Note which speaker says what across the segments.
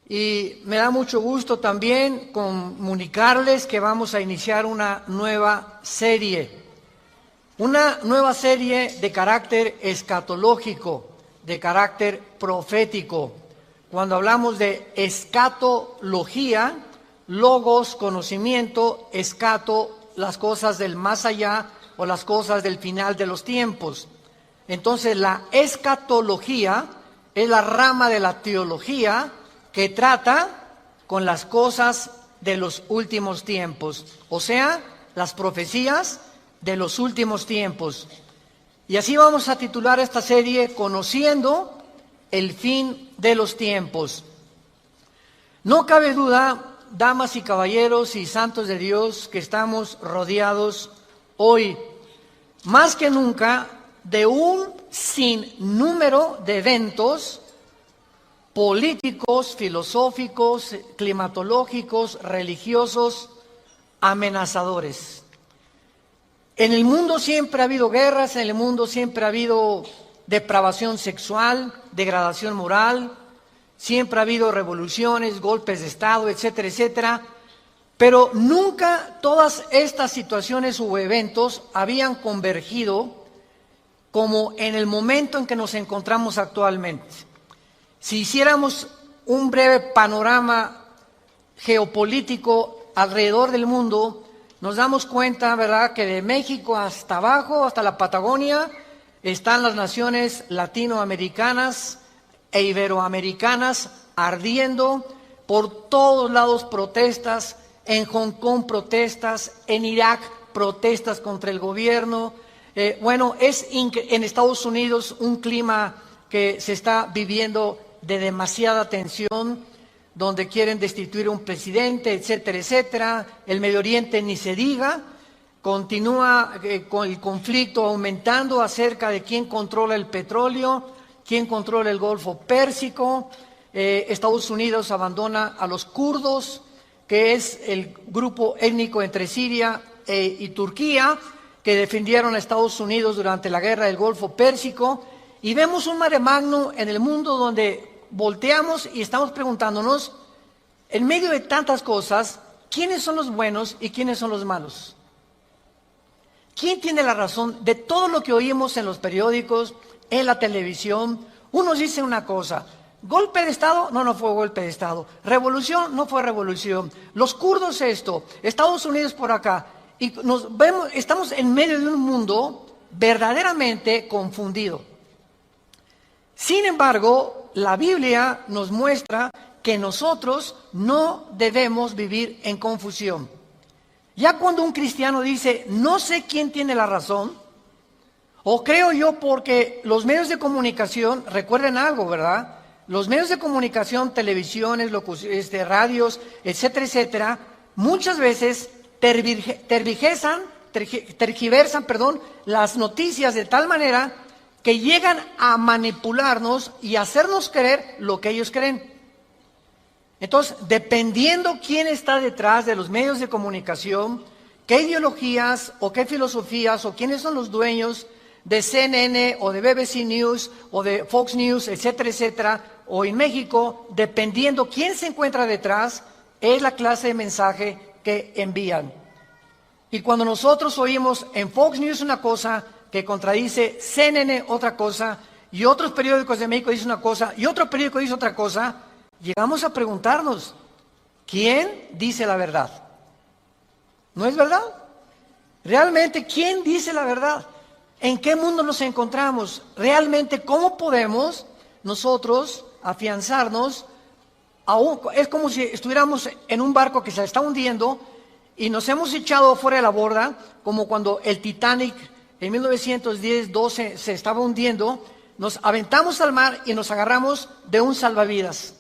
Speaker 1: Y me da mucho gusto también comunicarles que vamos a iniciar una nueva serie de carácter escatológico, de carácter profético. Cuando hablamos de escatología, logos, conocimiento, escato, las cosas del más allá o las cosas del final de los tiempos. Entonces la escatología es la rama de la teología que trata con las cosas de los últimos tiempos, o sea, las profecías de los últimos tiempos. Y así vamos a titular esta serie, Conociendo el fin de los tiempos. No cabe duda, damas y caballeros y santos de Dios, que estamos rodeados hoy, más que nunca, de un sinnúmero de eventos políticos, filosóficos, climatológicos, religiosos, amenazadores. En el mundo siempre ha habido guerras, en el mundo siempre ha habido depravación sexual, degradación moral, siempre ha habido revoluciones, golpes de Estado, etcétera, etcétera. Pero nunca todas estas situaciones u eventos habían convergido como en el momento en que nos encontramos actualmente. Si hiciéramos un breve panorama geopolítico alrededor del mundo, nos damos cuenta, ¿verdad?, que de México hasta abajo, hasta la Patagonia, están las naciones latinoamericanas e iberoamericanas ardiendo, por todos lados protestas, en Hong Kong protestas, en Irak protestas contra el gobierno. En Estados Unidos un clima que se está viviendo de demasiada tensión, donde quieren destituir a un presidente, etcétera, etcétera. El Medio Oriente ni se diga, continúa con el conflicto aumentando acerca de quién controla el petróleo, quién controla el Golfo Pérsico. Estados Unidos abandona a los kurdos, que es el grupo étnico entre Siria y Turquía, que defendieron a Estados Unidos durante la guerra del Golfo Pérsico. Y vemos un mare magnum en el mundo donde volteamos y estamos preguntándonos, en medio de tantas cosas, ¿quiénes son los buenos y quiénes son los malos? ¿Quién tiene la razón de todo lo que oímos en los periódicos, en la televisión? Unos dicen una cosa, golpe de Estado, no fue golpe de Estado, revolución, no fue revolución, los kurdos esto, Estados Unidos por acá, y estamos en medio de un mundo verdaderamente confundido. Sin embargo, la Biblia nos muestra que nosotros no debemos vivir en confusión. Ya cuando un cristiano dice, no sé quién tiene la razón, o creo yo porque los medios de comunicación, recuerden algo, ¿verdad? Los medios de comunicación, televisiones, radios, etcétera, etcétera, muchas veces tergiversan, las noticias de tal manera que llegan a manipularnos y hacernos creer lo que ellos creen. Entonces, dependiendo quién está detrás de los medios de comunicación, qué ideologías o qué filosofías o quiénes son los dueños de CNN o de BBC News o de Fox News, etcétera, etcétera, o en México, dependiendo quién se encuentra detrás, es la clase de mensaje que envían. Y cuando nosotros oímos en Fox News una cosa que contradice CNN otra cosa, y otros periódicos de México dicen una cosa, y otro periódico dice otra cosa, llegamos a preguntarnos, ¿quién dice la verdad? ¿No es verdad? Realmente, ¿quién dice la verdad? ¿En qué mundo nos encontramos? Realmente, ¿cómo podemos nosotros afianzarnos? Es como si estuviéramos en un barco que se está hundiendo y nos hemos echado fuera de la borda, como cuando el Titanic en 1910-12 se estaba hundiendo, nos aventamos al mar y nos agarramos de un salvavidas.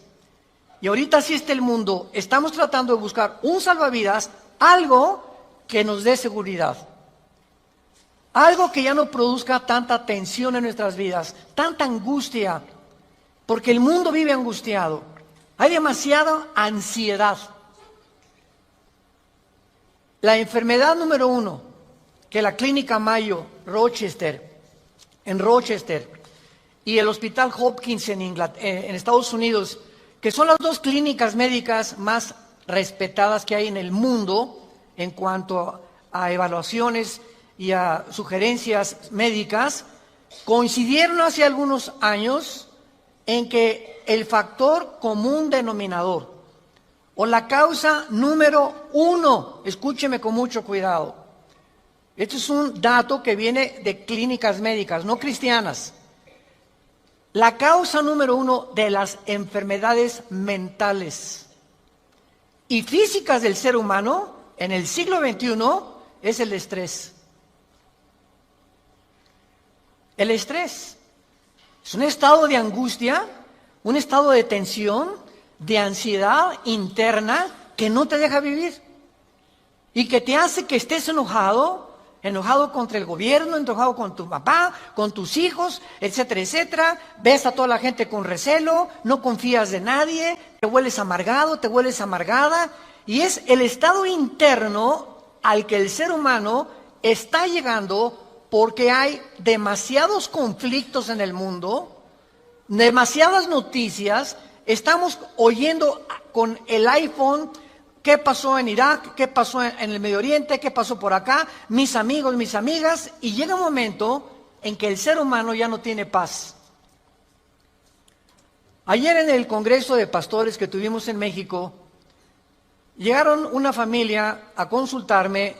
Speaker 1: Y ahorita así está el mundo, estamos tratando de buscar un salvavidas, algo que nos dé seguridad. Algo que ya no produzca tanta tensión en nuestras vidas, tanta angustia, porque el mundo vive angustiado. Hay demasiada ansiedad. La enfermedad número 1 que la Clínica Mayo en Rochester y el Hospital Hopkins en Estados Unidos que son las dos clínicas médicas más respetadas que hay en el mundo en cuanto a evaluaciones y a sugerencias médicas, coincidieron hace algunos años en que el factor común denominador o la causa número uno, escúcheme con mucho cuidado, esto es un dato que viene de clínicas médicas, no cristianas, la causa número uno de las enfermedades mentales y físicas del ser humano en el siglo XXI es el estrés. El estrés es un estado de angustia, un estado de tensión, de ansiedad interna que no te deja vivir y que te hace que estés enojado contra el gobierno, enojado con tu papá, con tus hijos, etcétera, etcétera. Ves a toda la gente con recelo, no confías de nadie, te vuelves amargado, te vuelves amargada, y es el estado interno al que el ser humano está llegando porque hay demasiados conflictos en el mundo, demasiadas noticias, estamos oyendo con el iPhone qué pasó en Irak, qué pasó en el Medio Oriente, qué pasó por acá, mis amigos, mis amigas, y llega un momento en que el ser humano ya no tiene paz. Ayer en el Congreso de Pastores que tuvimos en México, llegaron una familia a consultarme,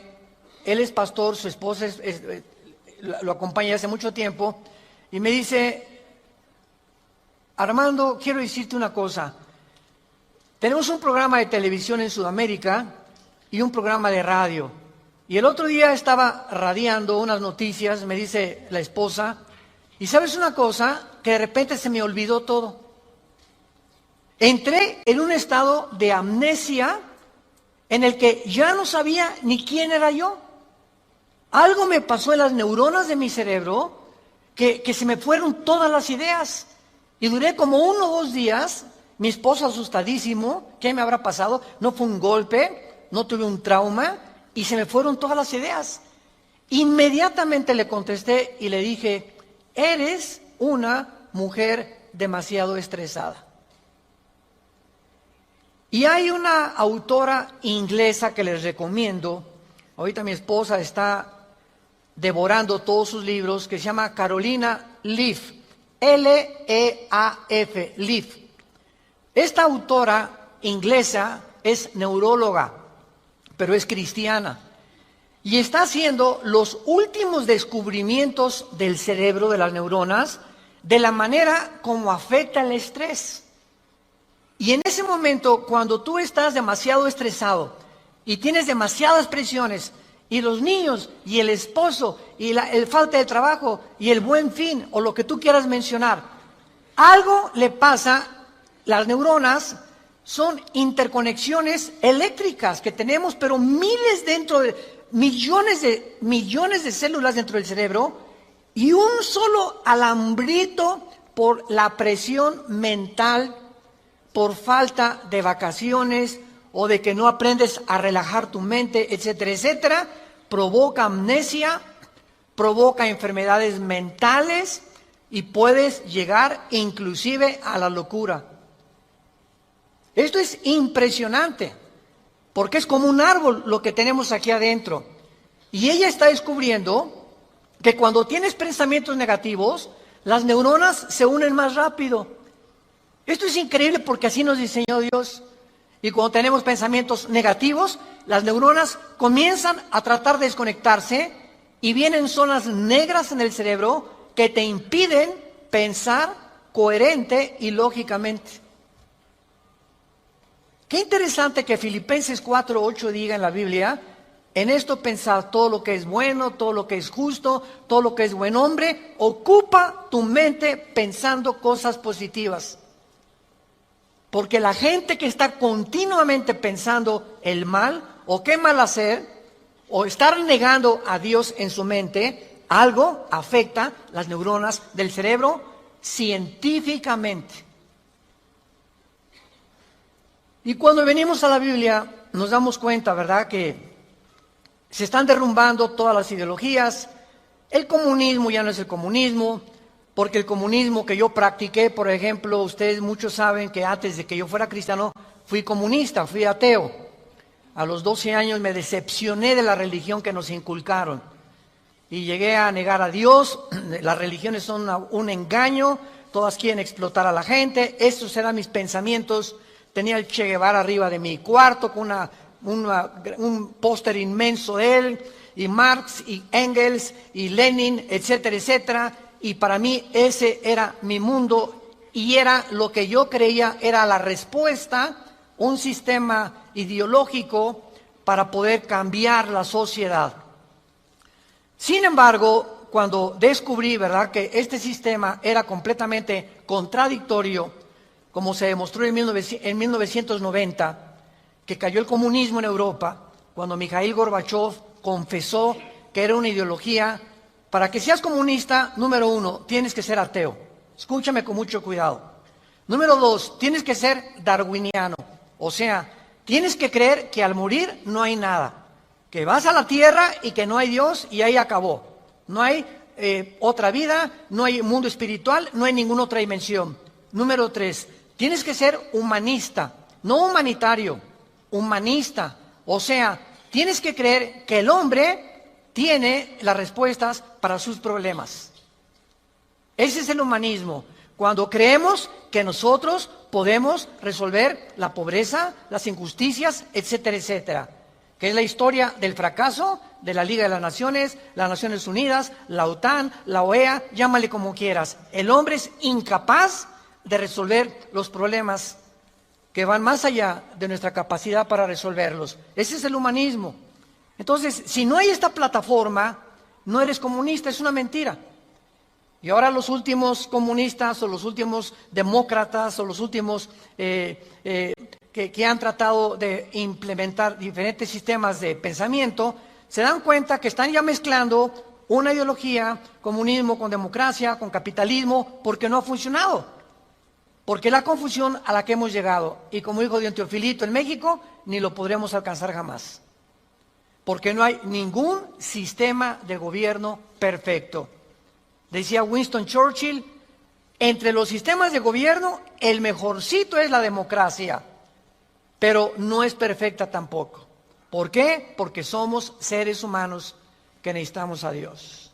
Speaker 1: él es pastor, su esposa lo acompaña hace mucho tiempo, y me dice, Armando, quiero decirte una cosa. Tenemos un programa de televisión en Sudamérica y un programa de radio. Y el otro día estaba radiando unas noticias, me dice la esposa, y ¿sabes una cosa? Que de repente se me olvidó todo. Entré en un estado de amnesia en el que ya no sabía ni quién era yo. Algo me pasó en las neuronas de mi cerebro que se me fueron todas las ideas. Y duré como 1 o 2 días, mi esposo asustadísimo, ¿qué me habrá pasado? No fue un golpe, no tuve un trauma y se me fueron todas las ideas. Inmediatamente le contesté y le dije, eres una mujer demasiado estresada. Y hay una autora inglesa que les recomiendo, ahorita mi esposa está devorando todos sus libros, que se llama Carolina Leaf, L-E-A-F, Leaf. Esta autora inglesa es neuróloga, pero es cristiana, y está haciendo los últimos descubrimientos del cerebro, de las neuronas, de la manera como afecta el estrés. Y en ese momento, cuando tú estás demasiado estresado y tienes demasiadas presiones, y los niños, y el esposo, y el falta de trabajo, y el buen fin, o lo que tú quieras mencionar, algo le pasa. Las neuronas son interconexiones eléctricas que tenemos, pero millones de células dentro del cerebro, y un solo alambrito por la presión mental, por falta de vacaciones o de que no aprendes a relajar tu mente, etcétera, etcétera, provoca amnesia, provoca enfermedades mentales y puedes llegar inclusive a la locura. Esto es impresionante, porque es como un árbol lo que tenemos aquí adentro. Y ella está descubriendo que cuando tienes pensamientos negativos, las neuronas se unen más rápido. Esto es increíble porque así nos diseñó Dios. Y cuando tenemos pensamientos negativos, las neuronas comienzan a tratar de desconectarse y vienen zonas negras en el cerebro que te impiden pensar coherente y lógicamente. Qué interesante que Filipenses 4:8 diga en la Biblia, en esto pensar todo lo que es bueno, todo lo que es justo, todo lo que es buen hombre, ocupa tu mente pensando cosas positivas. Porque la gente que está continuamente pensando el mal, o qué mal hacer, o estar negando a Dios en su mente, algo afecta las neuronas del cerebro científicamente. Y cuando venimos a la Biblia, nos damos cuenta, ¿verdad?, que se están derrumbando todas las ideologías. El comunismo ya no es el comunismo, porque el comunismo que yo practiqué, por ejemplo, ustedes muchos saben que antes de que yo fuera cristiano, fui comunista, fui ateo. A los 12 años me decepcioné de la religión que nos inculcaron y llegué a negar a Dios. Las religiones son un engaño, todas quieren explotar a la gente. Estos eran mis pensamientos. Tenía el Che Guevara arriba de mi cuarto con un póster inmenso de él, y Marx y Engels y Lenin, etcétera, etcétera. Y para mí ese era mi mundo y era lo que yo creía era la respuesta, un sistema ideológico para poder cambiar la sociedad. Sin embargo, cuando descubrí, ¿verdad?, que este sistema era completamente contradictorio, como se demostró en 1990, que cayó el comunismo en Europa, cuando Mikhail Gorbachev confesó que era una ideología. Para que seas comunista, número 1, tienes que ser ateo. Escúchame con mucho cuidado. Número 2, tienes que ser darwiniano. O sea, tienes que creer que al morir no hay nada. Que vas a la tierra y que no hay Dios y ahí acabó. No hay otra vida, no hay mundo espiritual, no hay ninguna otra dimensión. Número 3, tienes que ser humanista. No humanitario, humanista. O sea, tienes que creer que el hombre tiene las respuestas para sus problemas. Ese es el humanismo. Cuando creemos que nosotros podemos resolver la pobreza, las injusticias, etcétera, etcétera. Que es la historia del fracaso de la Liga de las Naciones Unidas, la OTAN, la OEA, llámale como quieras. El hombre es incapaz de resolver los problemas que van más allá de nuestra capacidad para resolverlos. Ese es el humanismo. Entonces, si no hay esta plataforma, no eres comunista, es una mentira. Y ahora los últimos comunistas o los últimos demócratas o los últimos que han tratado de implementar diferentes sistemas de pensamiento, se dan cuenta que están ya mezclando una ideología, comunismo con democracia, con capitalismo, porque no ha funcionado. Porque es la confusión a la que hemos llegado. Y como dijo Don Teofilito en México, ni lo podremos alcanzar jamás. Porque no hay ningún sistema de gobierno perfecto. Decía Winston Churchill, entre los sistemas de gobierno, el mejorcito es la democracia, pero no es perfecta tampoco. ¿Por qué? Porque somos seres humanos que necesitamos a Dios.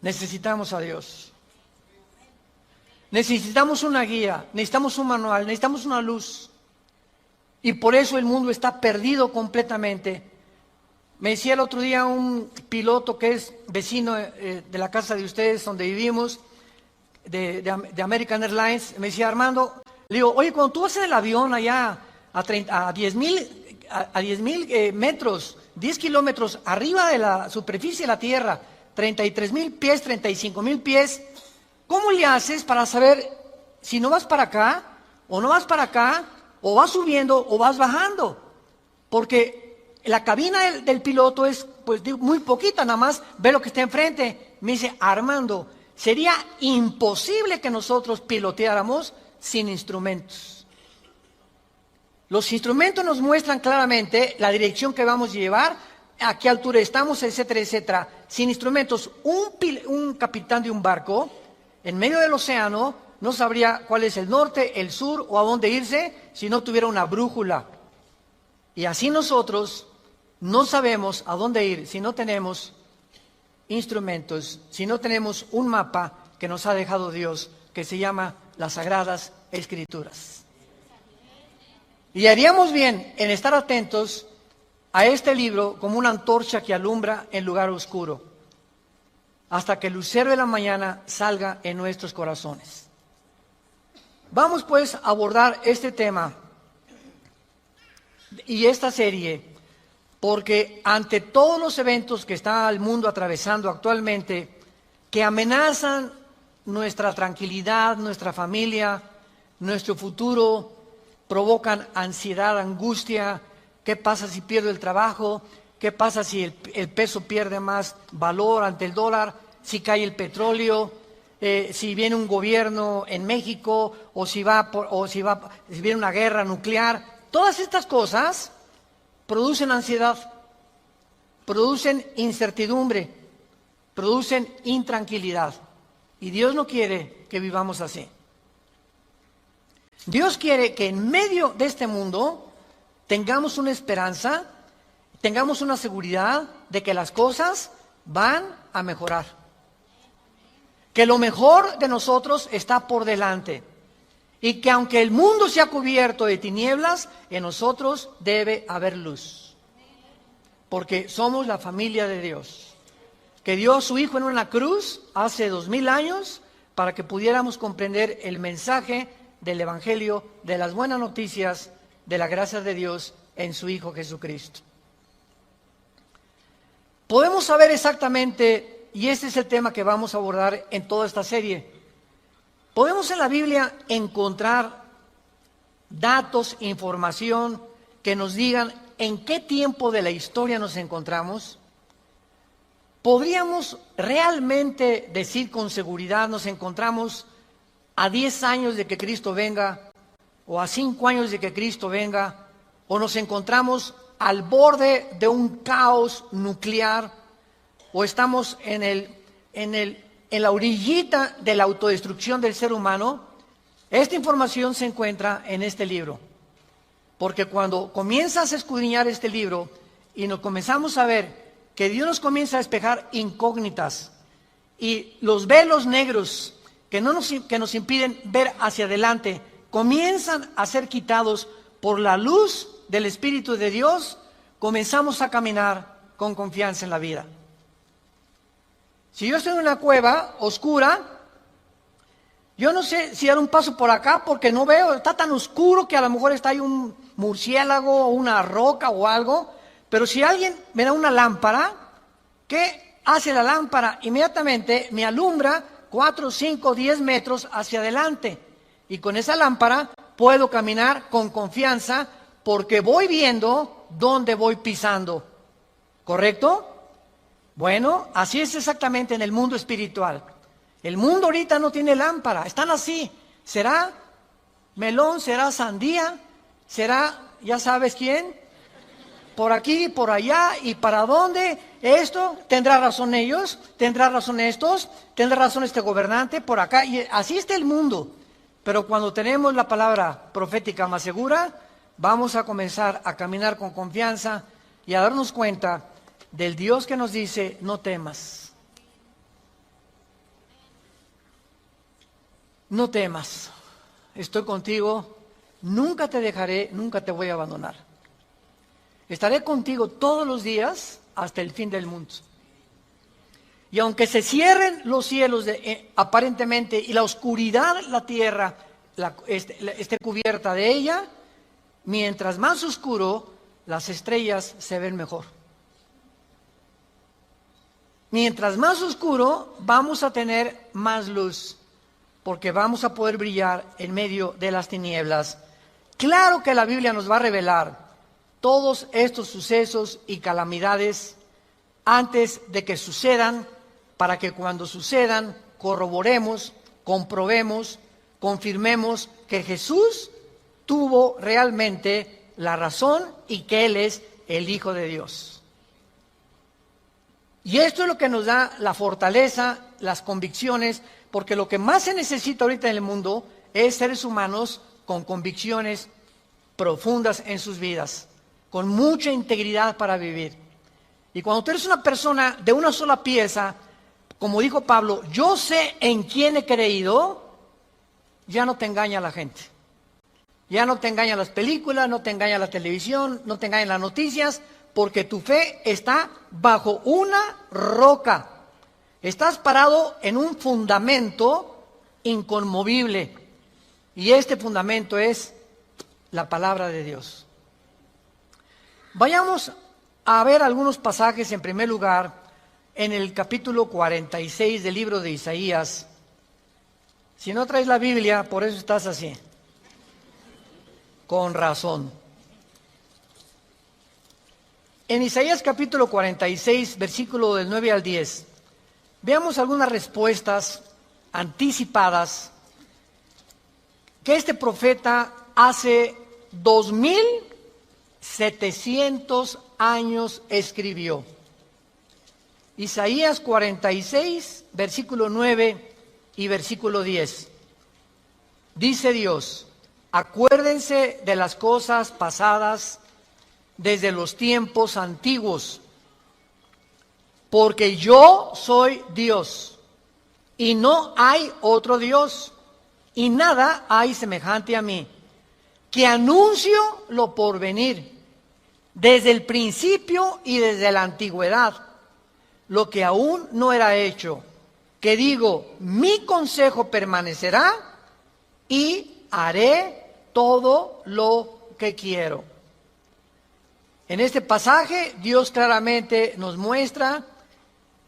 Speaker 1: Necesitamos a Dios. Necesitamos una guía, necesitamos un manual, necesitamos una luz. Y por eso el mundo está perdido completamente. Me decía el otro día un piloto que es vecino de la casa de ustedes, donde vivimos, de American Airlines, me decía: Armando, le digo, oye, cuando tú vas en el avión allá a 10,000 metros, 10 kilómetros arriba de la superficie de la Tierra, 33,000 pies, 35,000 pies, ¿cómo le haces para saber si no vas para acá o no vas para acá? O vas subiendo o vas bajando, porque la cabina del piloto es pues muy poquita, nada más ve lo que está enfrente. Me dice: Armando, sería imposible que nosotros piloteáramos sin instrumentos. Los instrumentos nos muestran claramente la dirección que vamos a llevar, a qué altura estamos, etcétera, etcétera. Sin instrumentos, un capitán de un barco en medio del océano no sabría cuál es el norte, el sur o a dónde irse si no tuviera una brújula. Y así nosotros no sabemos a dónde ir si no tenemos instrumentos, si no tenemos un mapa que nos ha dejado Dios, que se llama las Sagradas Escrituras. Y haríamos bien en estar atentos a este libro como una antorcha que alumbra en lugar oscuro, hasta que el lucero de la mañana salga en nuestros corazones. Vamos pues a abordar este tema y esta serie, porque ante todos los eventos que está el mundo atravesando actualmente, que amenazan nuestra tranquilidad, nuestra familia, nuestro futuro, provocan ansiedad, angustia. ¿Qué pasa si pierdo el trabajo? ¿Qué pasa si el peso pierde más valor ante el dólar? Si cae el petróleo, si viene un gobierno en México, o si viene una guerra nuclear. Todas estas cosas producen ansiedad, producen incertidumbre, producen intranquilidad. Y Dios no quiere que vivamos así. Dios quiere que en medio de este mundo tengamos una esperanza, tengamos una seguridad de que las cosas van a mejorar. Que lo mejor de nosotros está por delante. Y que aunque el mundo sea cubierto de tinieblas, en nosotros debe haber luz. Porque somos la familia de Dios. Que dio a su Hijo en una cruz hace 2000 años para que pudiéramos comprender el mensaje del Evangelio, de las buenas noticias, de la gracia de Dios en su Hijo Jesucristo. Podemos saber exactamente, y este es el tema que vamos a abordar en toda esta serie, podemos en la Biblia encontrar datos, información que nos digan en qué tiempo de la historia nos encontramos. ¿Podríamos realmente decir con seguridad nos encontramos a 10 años de que Cristo venga, o a 5 años de que Cristo venga, o nos encontramos al borde de un caos nuclear, o estamos en la orillita de la autodestrucción del ser humano? Esta información se encuentra en este libro, porque cuando comienzas a escudriñar este libro y nos comenzamos a ver que Dios nos comienza a despejar incógnitas y los velos negros que nos impiden ver hacia adelante comienzan a ser quitados por la luz del Espíritu de Dios, comenzamos a caminar con confianza en la vida. Si yo estoy en una cueva oscura, yo no sé si dar un paso por acá porque no veo, está tan oscuro que a lo mejor está ahí un murciélago o una roca o algo, pero si alguien me da una lámpara, ¿qué hace la lámpara? Inmediatamente me alumbra 4, 5, 10 metros hacia adelante. Y con esa lámpara puedo caminar con confianza porque voy viendo dónde voy pisando. ¿Correcto? Bueno, así es exactamente en el mundo espiritual. El mundo ahorita no tiene lámpara, están así. ¿Será melón? ¿Será sandía? ¿Será, ya sabes quién? Por aquí, por allá, ¿y para dónde? Esto, ¿tendrá razón ellos? ¿Tendrá razón estos? ¿Tendrá razón este gobernante? Por acá, y así está el mundo. Pero cuando tenemos la palabra profética más segura, vamos a comenzar a caminar con confianza y a darnos cuenta del Dios que nos dice, no temas. No temas, estoy contigo, nunca te dejaré, nunca te voy a abandonar. Estaré contigo todos los días hasta el fin del mundo. Y aunque se cierren los cielos aparentemente y la oscuridad, la tierra, esté cubierta de ella, mientras más oscuro, las estrellas se ven mejor. Mientras más oscuro, vamos a tener más luz, porque vamos a poder brillar en medio de las tinieblas. Claro que la Biblia nos va a revelar todos estos sucesos y calamidades antes de que sucedan, para que cuando sucedan corroboremos, comprobemos, confirmemos que Jesús tuvo realmente la razón y que Él es el Hijo de Dios. Y esto es lo que nos da la fortaleza, las convicciones, porque lo que más se necesita ahorita en el mundo es seres humanos con convicciones profundas en sus vidas, con mucha integridad para vivir. Y cuando tú eres una persona de una sola pieza, como dijo Pablo, yo sé en quién he creído, ya no te engaña la gente. Ya no te engañan las películas, no te engaña la televisión, no te engañan las noticias, porque tu fe está bajo una roca. Estás parado en un fundamento inconmovible. Y este fundamento es la palabra de Dios. Vayamos a ver algunos pasajes en primer lugar en el capítulo 46 del libro de Isaías. Si no traes la Biblia, por eso estás así. Con razón. En Isaías capítulo 46, versículo del 9 al 10, veamos algunas respuestas anticipadas que este profeta hace 2700 años escribió. Isaías 46, versículo 9 y versículo 10. Dice Dios: acuérdense de las cosas pasadas desde los tiempos antiguos, porque yo soy Dios y no hay otro Dios, y nada hay semejante a mí, que anuncio lo porvenir, desde el principio y desde la antigüedad, lo que aún no era hecho, que digo, mi consejo permanecerá y haré todo lo que quiero. En este pasaje Dios claramente nos muestra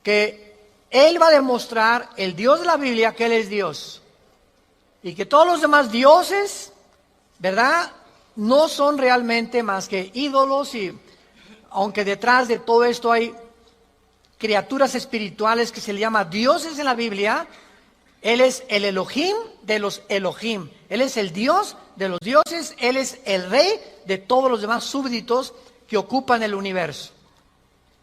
Speaker 1: que Él va a demostrar, el Dios de la Biblia, que Él es Dios. Y que todos los demás dioses, ¿verdad?, no son realmente más que ídolos, y aunque detrás de todo esto hay criaturas espirituales que se le llama dioses en la Biblia, Él es el Elohim de los Elohim. Él es el Dios de los dioses, Él es el rey de todos los demás súbditos que ocupan el universo.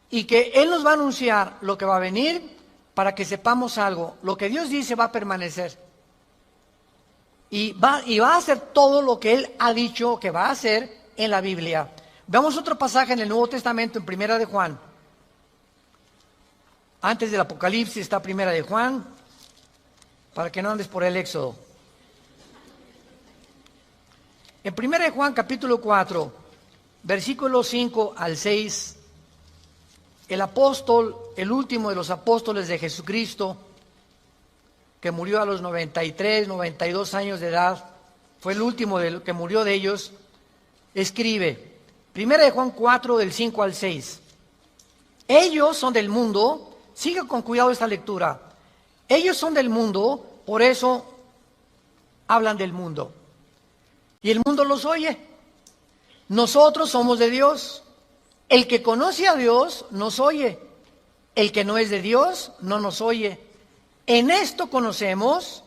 Speaker 1: Y que Él nos va a anunciar lo que va a venir para que sepamos algo. Lo que Dios dice va a permanecer. Y va a hacer todo lo que Él ha dicho que va a hacer en la Biblia. Veamos otro pasaje en el Nuevo Testamento, en Primera de Juan. Antes del Apocalipsis está Primera de Juan, para que no andes por el Éxodo. En Primera de Juan, capítulo 4, versículos 5 al 6, el apóstol, el último de los apóstoles de Jesucristo, que murió a los 93, 92 años de edad, fue el último que murió de ellos, escribe, Primera de Juan 4, del 5 al 6, ellos son del mundo. Siga con cuidado esta lectura. Ellos son del mundo, por eso hablan del mundo. Y el mundo los oye. Nosotros somos de Dios. El que conoce a Dios nos oye. El que no es de Dios no nos oye. En esto conocemos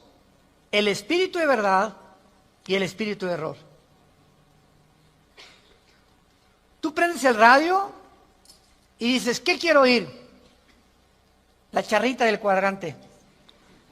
Speaker 1: el espíritu de verdad y el espíritu de error. Tú prendes el radio y dices, ¿qué quiero oír? La charrita del cuadrante.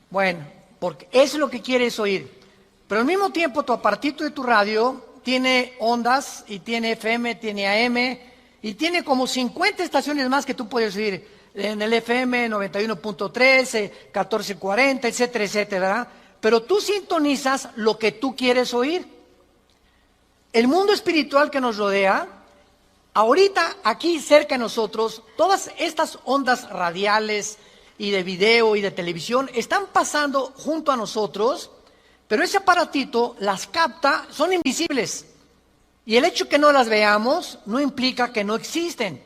Speaker 1: Bueno, porque eso es lo que quieres oír. Pero al mismo tiempo tu apartito de tu radio tiene ondas y tiene FM, tiene AM y tiene como 50 estaciones más que tú puedes oír. En el FM 91.3, 1440, etcétera, etcétera, ¿verdad? Pero tú sintonizas lo que tú quieres oír. El mundo espiritual que nos rodea, ahorita aquí cerca de nosotros, todas estas ondas radiales y de video y de televisión están pasando junto a nosotros, pero ese aparatito las capta, son invisibles. Y el hecho que no las veamos no implica que no existen,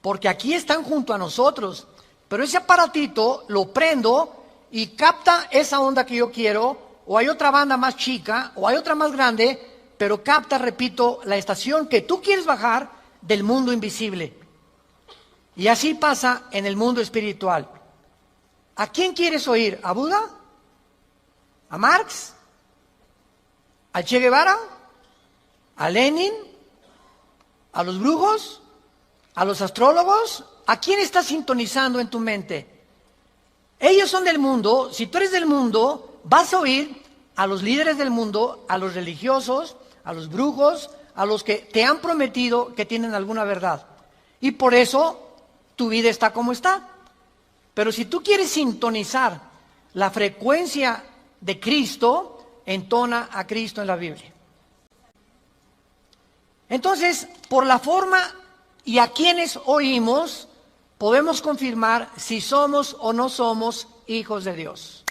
Speaker 1: porque aquí están junto a nosotros. Pero ese aparatito lo prendo y capta esa onda que yo quiero, o hay otra banda más chica, o hay otra más grande, pero capta, repito, la estación que tú quieres bajar del mundo invisible. Y así pasa en el mundo espiritual. ¿A quién quieres oír? ¿A Buda? ¿A Marx? ¿A Che Guevara? ¿A Lenin? ¿A los brujos? ¿A los astrólogos? ¿A quién estás sintonizando en tu mente? Ellos son del mundo. Si tú eres del mundo, vas a oír a los líderes del mundo, a los religiosos, a los brujos, a los que te han prometido que tienen alguna verdad. Y por eso tu vida está como está. Pero si tú quieres sintonizar la frecuencia de Cristo, entona a Cristo en la Biblia. Entonces, por la forma y a quienes oímos, podemos confirmar si somos o no somos hijos de Dios.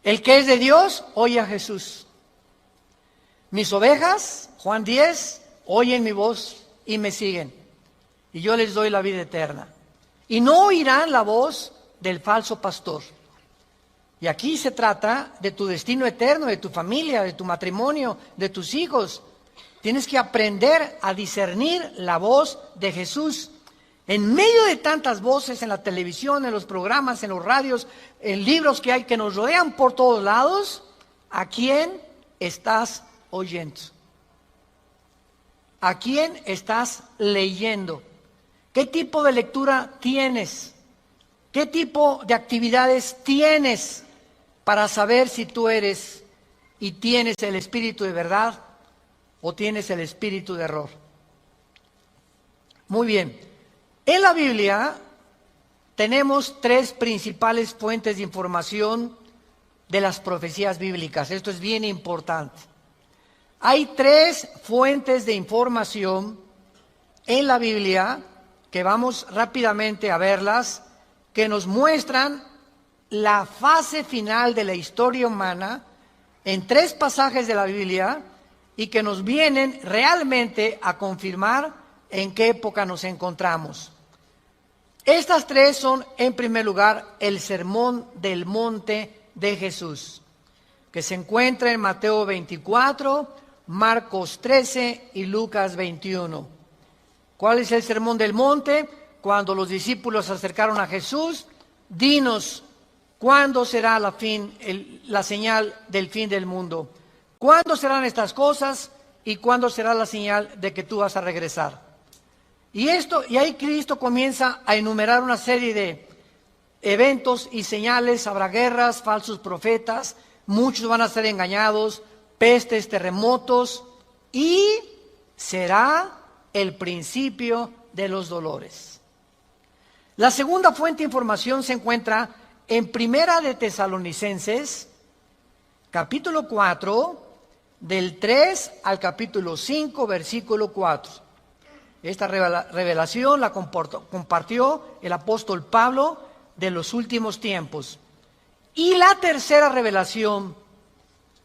Speaker 1: El que es de Dios, oye a Jesús. Mis ovejas, Juan 10, oyen mi voz y me siguen. Y yo les doy la vida eterna. Y no oirán la voz del falso pastor. Y aquí se trata de tu destino eterno, de tu familia, de tu matrimonio, de tus hijos. Tienes que aprender a discernir la voz de Jesús. En medio de tantas voces en la televisión, en los programas, en los radios, en libros que hay que nos rodean por todos lados, ¿a quién estás oyendo? ¿A quién estás leyendo? ¿Qué tipo de lectura tienes? ¿Qué tipo de actividades tienes para saber si tú eres y tienes el espíritu de verdad o tienes el espíritu de error? Muy bien. En la Biblia tenemos tres principales fuentes de información de las profecías bíblicas. Esto es bien importante. Hay tres fuentes de información en la Biblia, que vamos rápidamente a verlas, que nos muestran la fase final de la historia humana en tres pasajes de la Biblia y que nos vienen realmente a confirmar en qué época nos encontramos. Estas tres son, en primer lugar, el Sermón del Monte de Jesús, que se encuentra en Mateo 24, Marcos 13 y Lucas 21. ¿Cuál es el Sermón del Monte? Cuando los discípulos se acercaron a Jesús, dinos, ¿cuándo será la señal del fin del mundo? ¿Cuándo serán estas cosas y cuándo será la señal de que tú vas a regresar? Y ahí Cristo comienza a enumerar una serie de eventos y señales. Habrá guerras, falsos profetas, muchos van a ser engañados, pestes, terremotos, y será el principio de los dolores. La segunda fuente de información se encuentra en Primera de Tesalonicenses, capítulo 4, del 3 al capítulo 5, versículo 4. Esta revelación la compartió el apóstol Pablo de los últimos tiempos. Y la tercera revelación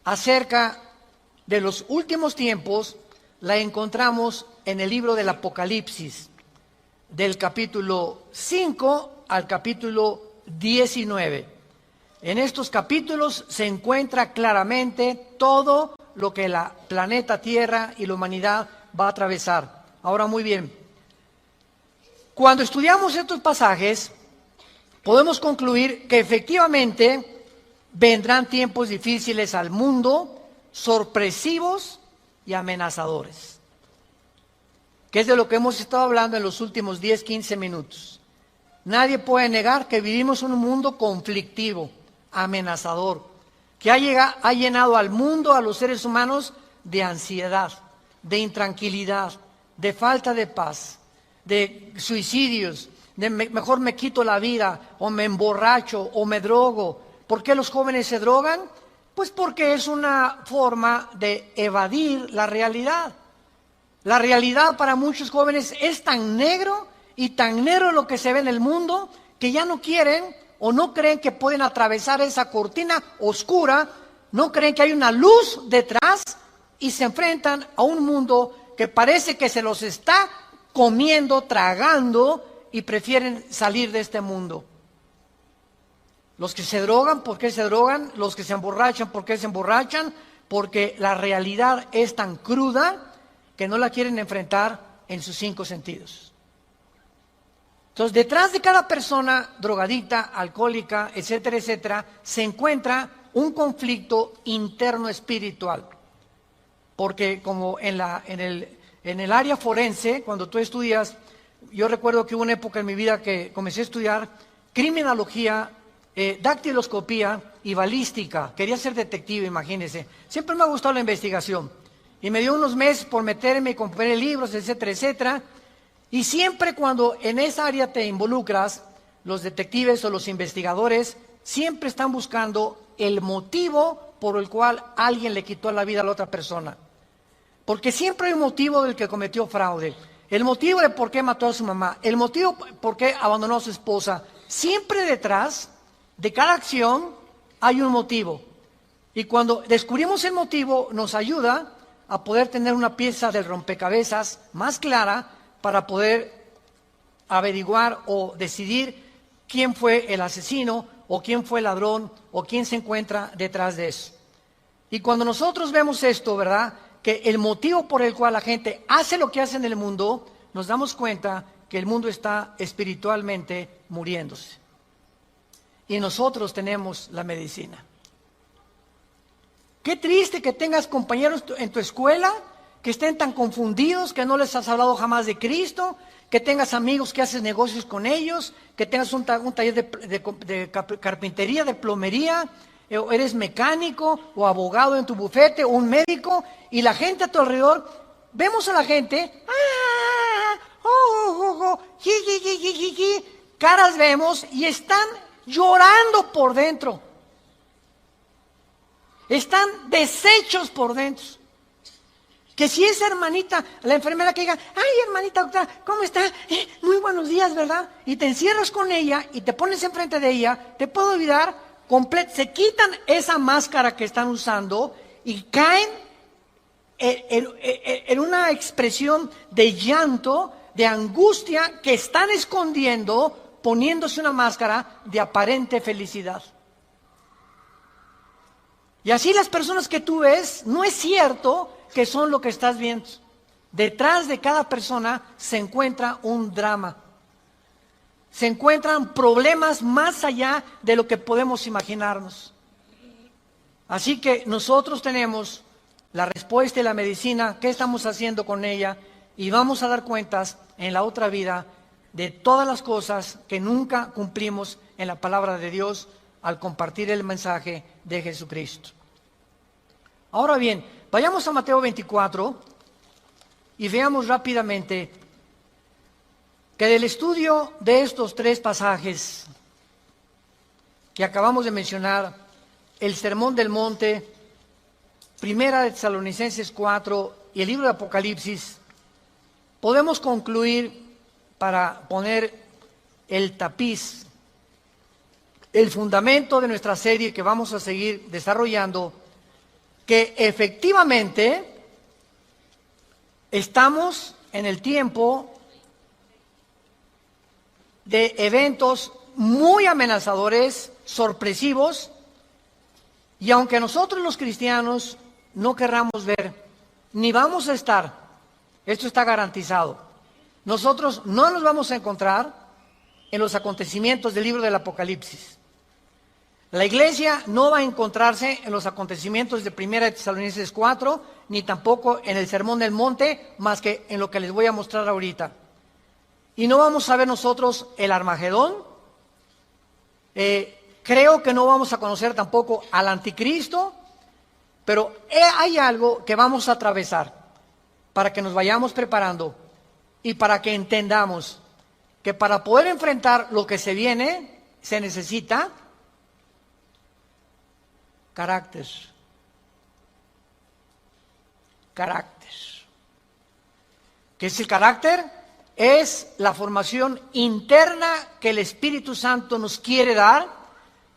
Speaker 1: acerca de los últimos tiempos la encontramos en el libro del Apocalipsis, del capítulo 5 al capítulo 19. En estos capítulos se encuentra claramente todo lo que la planeta Tierra y la humanidad va a atravesar. Ahora, muy bien, cuando estudiamos estos pasajes, podemos concluir que efectivamente vendrán tiempos difíciles al mundo, sorpresivos y amenazadores, que es de lo que hemos estado hablando en los últimos 10, 15 minutos. Nadie puede negar que vivimos en un mundo conflictivo, amenazador, que ha llenado al mundo, a los seres humanos, de ansiedad, de intranquilidad, de falta de paz, de suicidios, de mejor me quito la vida, o me emborracho, o me drogo. ¿Por qué los jóvenes se drogan? Pues porque es una forma de evadir la realidad. La realidad para muchos jóvenes es tan negro y tan negro lo que se ve en el mundo que ya no quieren o no creen que pueden atravesar esa cortina oscura, no creen que hay una luz detrás y se enfrentan a un mundo que parece que se los está comiendo, tragando, y prefieren salir de este mundo. Los que se drogan, ¿por qué se drogan? Los que se emborrachan, ¿por qué se emborrachan? Porque la realidad es tan cruda que no la quieren enfrentar en sus 5 sentidos. Entonces, detrás de cada persona drogadicta, alcohólica, etcétera, etcétera, se encuentra un conflicto interno espiritual. Porque como en el área forense, cuando tú estudias, yo recuerdo que hubo una época en mi vida que comencé a estudiar criminología, dactiloscopía y balística. Quería ser detective, imagínense. Siempre me ha gustado la investigación. Y me dio unos meses por meterme y comprar libros, etcétera, etcétera. Y siempre cuando en esa área te involucras, los detectives o los investigadores siempre están buscando el motivo por el cual alguien le quitó la vida a la otra persona. Porque siempre hay un motivo del que cometió fraude. El motivo de por qué mató a su mamá. El motivo por qué abandonó a su esposa. Siempre detrás de cada acción hay un motivo. Y cuando descubrimos el motivo, nos ayuda a poder tener una pieza del rompecabezas más clara para poder averiguar o decidir quién fue el asesino o quién fue el ladrón o quién se encuentra detrás de eso. Y cuando nosotros vemos esto, ¿verdad?, que el motivo por el cual la gente hace lo que hace en el mundo, nos damos cuenta que el mundo está espiritualmente muriéndose. Y nosotros tenemos la medicina. Qué triste que tengas compañeros en tu escuela que estén tan confundidos, que no les has hablado jamás de Cristo, que tengas amigos que haces negocios con ellos, que tengas un taller de carpintería, de plomería, o eres mecánico o abogado en tu bufete o un médico, y la gente a tu alrededor, vemos a la gente, caras vemos y están llorando por dentro, están deshechos por dentro. Que si esa hermanita, la enfermera que diga, ay hermanita doctora, ¿cómo está? Muy buenos días, ¿verdad? Y te encierras con ella y te pones enfrente de ella, te puedo olvidar, se quitan esa máscara que están usando y caen en una expresión de llanto, de angustia que están escondiendo, poniéndose una máscara de aparente felicidad. Y así las personas que tú ves, no es cierto que son lo que estás viendo. Detrás de cada persona se encuentra un drama. Se encuentran problemas más allá de lo que podemos imaginarnos. Así que nosotros tenemos la respuesta y la medicina, qué estamos haciendo con ella, y vamos a dar cuentas en la otra vida de todas las cosas que nunca cumplimos en la palabra de Dios al compartir el mensaje de Jesucristo. Ahora bien, vayamos a Mateo 24 y veamos rápidamente que del estudio de estos tres pasajes que acabamos de mencionar, el Sermón del Monte, Primera de Tesalonicenses 4 y el libro de Apocalipsis, podemos concluir, para poner el tapiz, el fundamento de nuestra serie que vamos a seguir desarrollando, que efectivamente estamos en el tiempo de eventos muy amenazadores, sorpresivos, y aunque nosotros los cristianos no querramos ver, ni vamos a estar, esto está garantizado, nosotros no nos vamos a encontrar en los acontecimientos del libro del Apocalipsis. La iglesia no va a encontrarse en los acontecimientos de Primera de Tesalonicenses 4, ni tampoco en el Sermón del Monte, más que en lo que les voy a mostrar ahorita. Y no vamos a ver nosotros el Armagedón. Creo que no vamos a conocer tampoco al Anticristo, pero hay algo que vamos a atravesar para que nos vayamos preparando y para que entendamos que para poder enfrentar lo que se viene, se necesita carácter. Carácter. ¿Qué es el carácter? Es la formación interna que el Espíritu Santo nos quiere dar,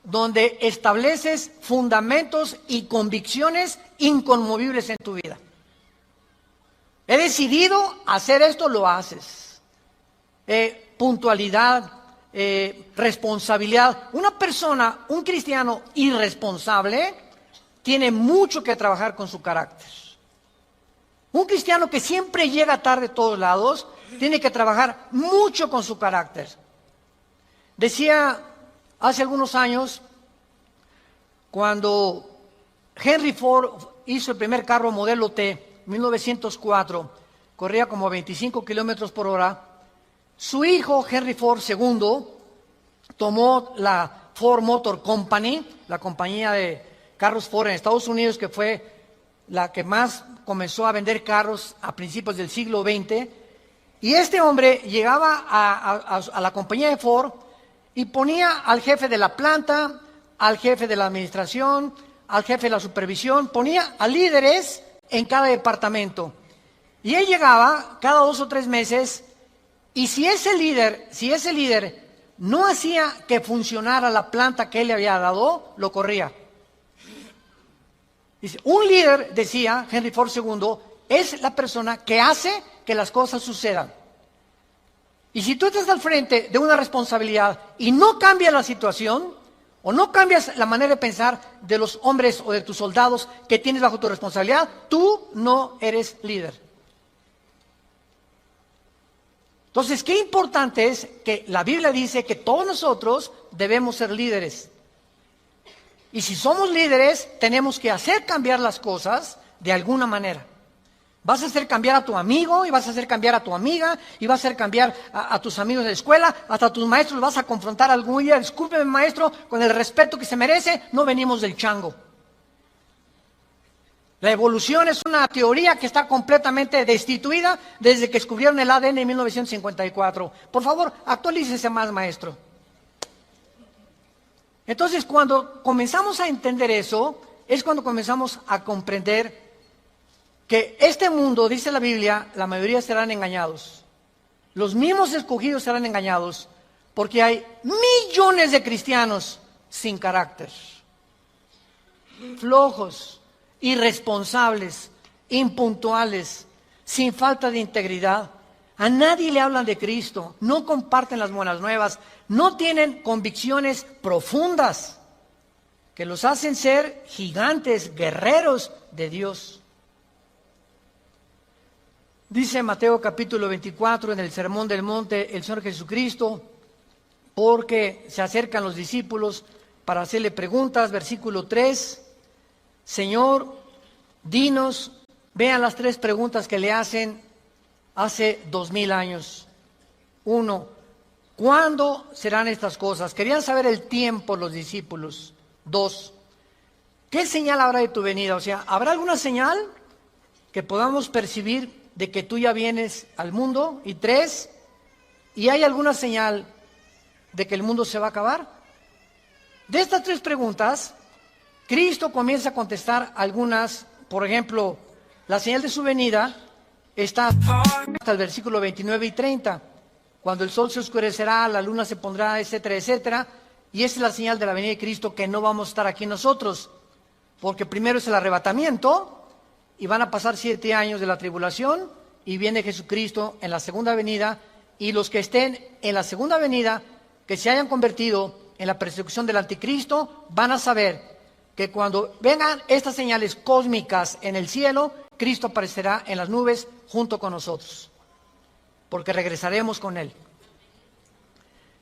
Speaker 1: donde estableces fundamentos y convicciones inconmovibles en tu vida. He decidido hacer esto, lo haces. Puntualidad, responsabilidad. Una persona, un cristiano irresponsable, tiene mucho que trabajar con su carácter. Un cristiano que siempre llega tarde a todos lados, tiene que trabajar mucho con su carácter. Decía hace algunos años, cuando Henry Ford hizo el primer carro modelo T, 1904, corría como a 25 kilómetros por hora, su hijo Henry Ford II tomó la Ford Motor Company, la compañía de carros Ford en Estados Unidos, que fue la que más comenzó a vender carros a principios del siglo XX, y este hombre llegaba a la compañía de Ford y ponía al jefe de la planta, al jefe de la administración, al jefe de la supervisión, ponía a líderes en cada departamento. Y él llegaba cada 2 o 3 meses, y si ese líder no hacía que funcionara la planta que él le había dado, lo corría. Dice, un líder, decía Henry Ford II, es la persona que hace que las cosas sucedan. Y si tú estás al frente de una responsabilidad y no cambias la situación, o no cambias la manera de pensar de los hombres o de tus soldados que tienes bajo tu responsabilidad, tú no eres líder. Entonces, qué importante es que la Biblia dice que todos nosotros debemos ser líderes. Y si somos líderes, tenemos que hacer cambiar las cosas de alguna manera. Vas a hacer cambiar a tu amigo y vas a hacer cambiar a tu amiga y vas a hacer cambiar a tus amigos de la escuela, hasta a tus maestros vas a confrontar algún día. Discúlpeme, maestro, con el respeto que se merece, no venimos del chango. La evolución es una teoría que está completamente destituida desde que descubrieron el ADN en 1954. Por favor, actualícese más, maestro. Entonces, cuando comenzamos a entender eso, es cuando comenzamos a comprender que este mundo, dice la Biblia, la mayoría serán engañados. Los mismos escogidos serán engañados porque hay millones de cristianos sin carácter, flojos, irresponsables, impuntuales, sin falta de integridad. A nadie le hablan de Cristo, no comparten las buenas nuevas, no tienen convicciones profundas que los hacen ser gigantes, guerreros de Dios. Dice Mateo capítulo 24 en el Sermón del Monte el Señor Jesucristo, porque se acercan los discípulos para hacerle preguntas, versículo 3, Señor, dinos, vean las 3 preguntas que le hacen hace 2000 años. 1, ¿cuándo serán estas cosas? Querían saber el tiempo los discípulos. 2, ¿qué señal habrá de tu venida? O sea, ¿habrá alguna señal que podamos percibir de que tú ya vienes al mundo? Y 3, ¿y hay alguna señal de que el mundo se va a acabar? De estas 3 preguntas, Cristo comienza a contestar algunas. Por ejemplo, la señal de su venida está hasta el versículo 29 y 30, cuando el sol se oscurecerá, la luna se pondrá, etcétera, etcétera, y esa es la señal de la venida de Cristo, que no vamos a estar aquí nosotros, porque primero es el arrebatamiento, y van a pasar 7 años de la tribulación, y viene Jesucristo en la segunda venida, y los que estén en la segunda venida, que se hayan convertido en la persecución del anticristo, van a saber que cuando vengan estas señales cósmicas en el cielo, Cristo aparecerá en las nubes junto con nosotros, porque regresaremos con Él.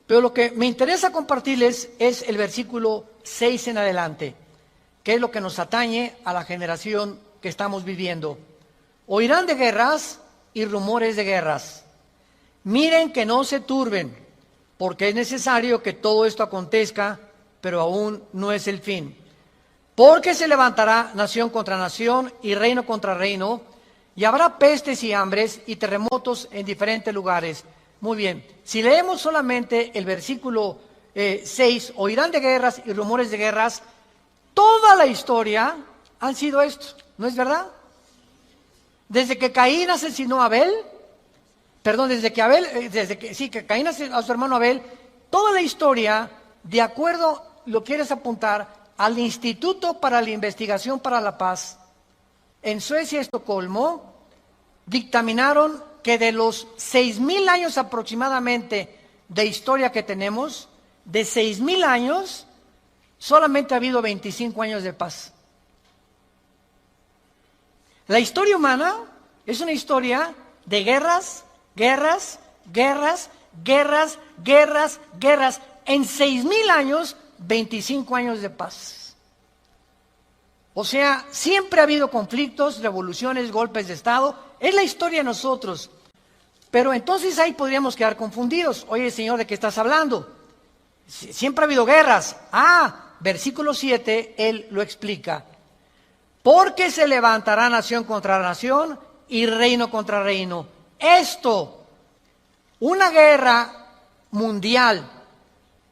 Speaker 1: Pero lo que me interesa compartirles es el versículo 6 en adelante, que es lo que nos atañe a la generación que estamos viviendo. Oirán de guerras y rumores de guerras. Miren que no se turben, porque es necesario que todo esto acontezca, pero aún no es el fin. Porque se levantará nación contra nación y reino contra reino, y habrá pestes y hambres y terremotos en diferentes lugares. Muy bien, si leemos solamente el versículo 6, oirán de guerras y rumores de guerras, toda la historia han sido esto, ¿no es verdad? Desde que Caín asesinó a Abel, que Caín asesinó a su hermano Abel, toda la historia, de acuerdo, lo quieres apuntar, al Instituto para la Investigación para la Paz, en Suecia y Estocolmo, dictaminaron que de los 6,000 años aproximadamente de historia que tenemos, de 6,000 años, solamente ha habido 25 años de paz. La historia humana es una historia de guerras, guerras, guerras, guerras, guerras, guerras. En 6,000 años, 25 años de paz. O sea, siempre ha habido conflictos, revoluciones, golpes de Estado. Es la historia de nosotros. Pero entonces ahí podríamos quedar confundidos. Oye, Señor, ¿de qué estás hablando? Siempre ha habido guerras. Versículo 7, Él lo explica. Porque se levantará nación contra nación y reino contra reino. Esto, una guerra mundial,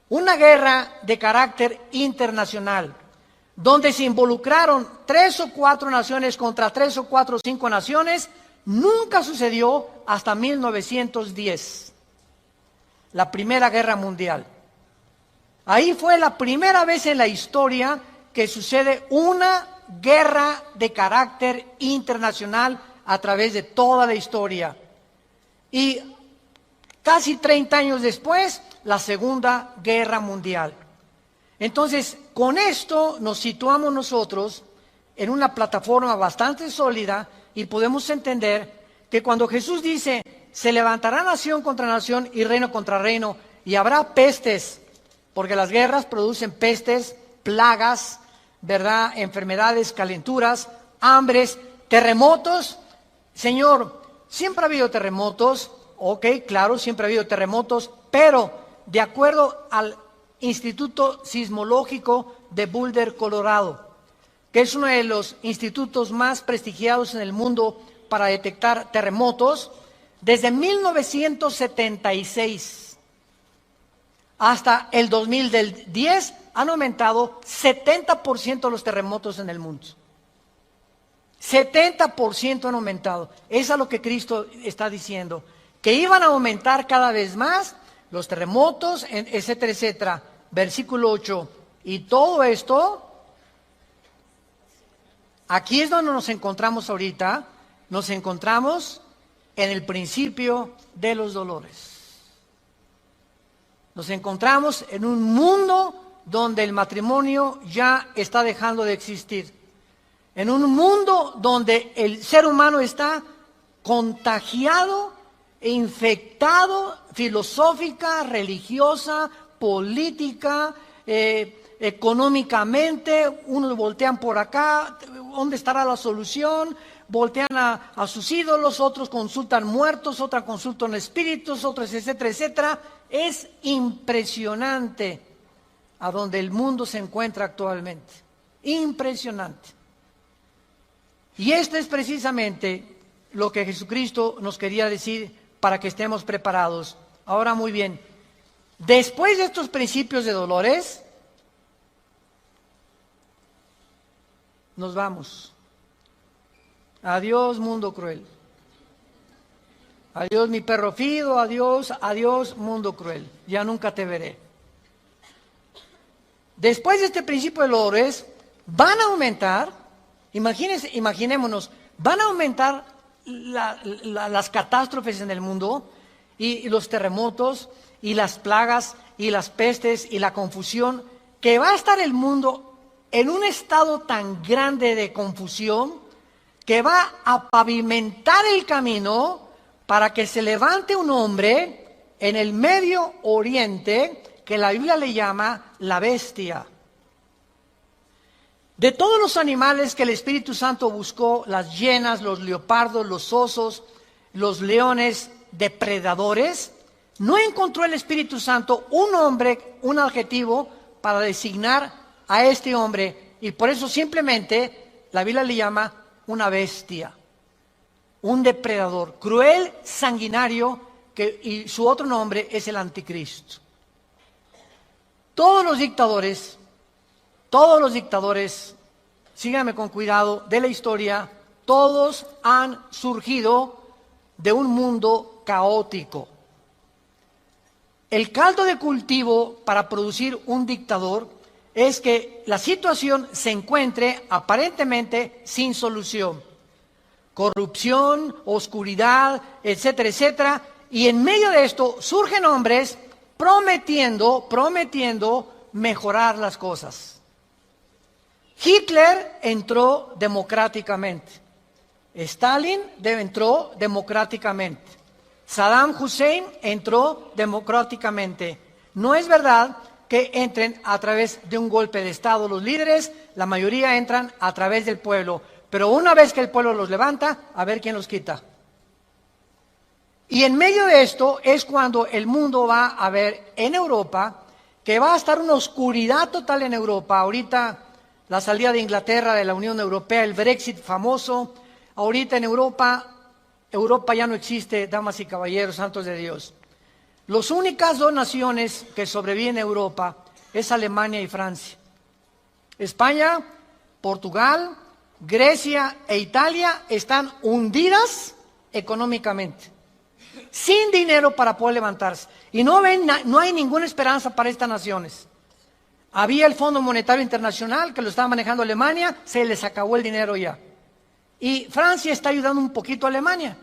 Speaker 1: una guerra de carácter internacional, donde se involucraron 3 o 4 naciones contra 3 o 4 o 5 naciones, nunca sucedió hasta 1910, la Primera Guerra Mundial. Ahí fue la primera vez en la historia que sucede una guerra de carácter internacional a través de toda la historia. Y casi 30 años después, la Segunda Guerra Mundial. Entonces, con esto nos situamos nosotros en una plataforma bastante sólida y podemos entender que cuando Jesús dice, se levantará nación contra nación y reino contra reino, y habrá pestes, porque las guerras producen pestes, plagas, ¿verdad? Enfermedades, calenturas, hambres, terremotos. Señor, siempre ha habido terremotos, ok, claro, siempre ha habido terremotos, pero de acuerdo al Instituto Sismológico de Boulder, Colorado, que es uno de los institutos más prestigiados en el mundo para detectar terremotos, desde 1976 hasta el 2010 han aumentado 70% los terremotos en el mundo. 70% han aumentado. Es a lo que Cristo está diciendo, que iban a aumentar cada vez más los terremotos, etcétera, etcétera. Versículo 8. Y todo esto, aquí es donde nos encontramos ahorita, nos encontramos en el principio de los dolores. Nos encontramos en un mundo donde el matrimonio ya está dejando de existir. En un mundo donde el ser humano está contagiado e infectado filosófica, religiosa, política, económicamente. Unos voltean por acá, ¿dónde estará la solución? Voltean a sus ídolos, otros consultan muertos, otros consultan espíritus, otros, etcétera, etcétera. Es impresionante a donde el mundo se encuentra actualmente. Impresionante. Y esto es precisamente lo que Jesucristo nos quería decir para que estemos preparados. Ahora, muy bien, después de estos principios de dolores, nos vamos. Adiós, mundo cruel. Adiós, mi perro fido, adiós, adiós, mundo cruel. Ya nunca te veré. Después de este principio de dolores, van a aumentar. Imaginémonos, van a aumentar las catástrofes en el mundo y los terremotos y las plagas y las pestes y la confusión, que va a estar el mundo en un estado tan grande de confusión que va a pavimentar el camino para que se levante un hombre en el Medio Oriente que la Biblia le llama la bestia. De todos los animales que el Espíritu Santo buscó, las hienas, los leopardos, los osos, los leones depredadores, no encontró el Espíritu Santo un hombre, un adjetivo para designar a este hombre, y por eso simplemente la Biblia le llama una bestia, un depredador, cruel, sanguinario, y su otro nombre es el anticristo. Todos los dictadores, síganme con cuidado, de la historia, todos han surgido de un mundo caótico. El caldo de cultivo para producir un dictador es que la situación se encuentre aparentemente sin solución. Corrupción, oscuridad, etcétera, etcétera. Y en medio de esto surgen hombres prometiendo mejorar las cosas. Hitler entró democráticamente. Stalin entró democráticamente. Saddam Hussein entró democráticamente. No es verdad que entren a través de un golpe de Estado los líderes, la mayoría entran a través del pueblo. Pero una vez que el pueblo los levanta, a ver quién los quita. Y en medio de esto es cuando el mundo va a ver en Europa que va a estar una oscuridad total en Europa. Ahorita la salida de Inglaterra de la Unión Europea, el Brexit famoso. Ahorita en Europa ya no existe, damas y caballeros, santos de Dios. Las únicas dos naciones que sobreviven en Europa es Alemania y Francia. España, Portugal, Grecia e Italia están hundidas económicamente, sin dinero para poder levantarse. Y no hay ninguna esperanza para estas naciones. Había el Fondo Monetario Internacional que lo estaba manejando Alemania, se les acabó el dinero ya. Y Francia está ayudando un poquito a Alemania.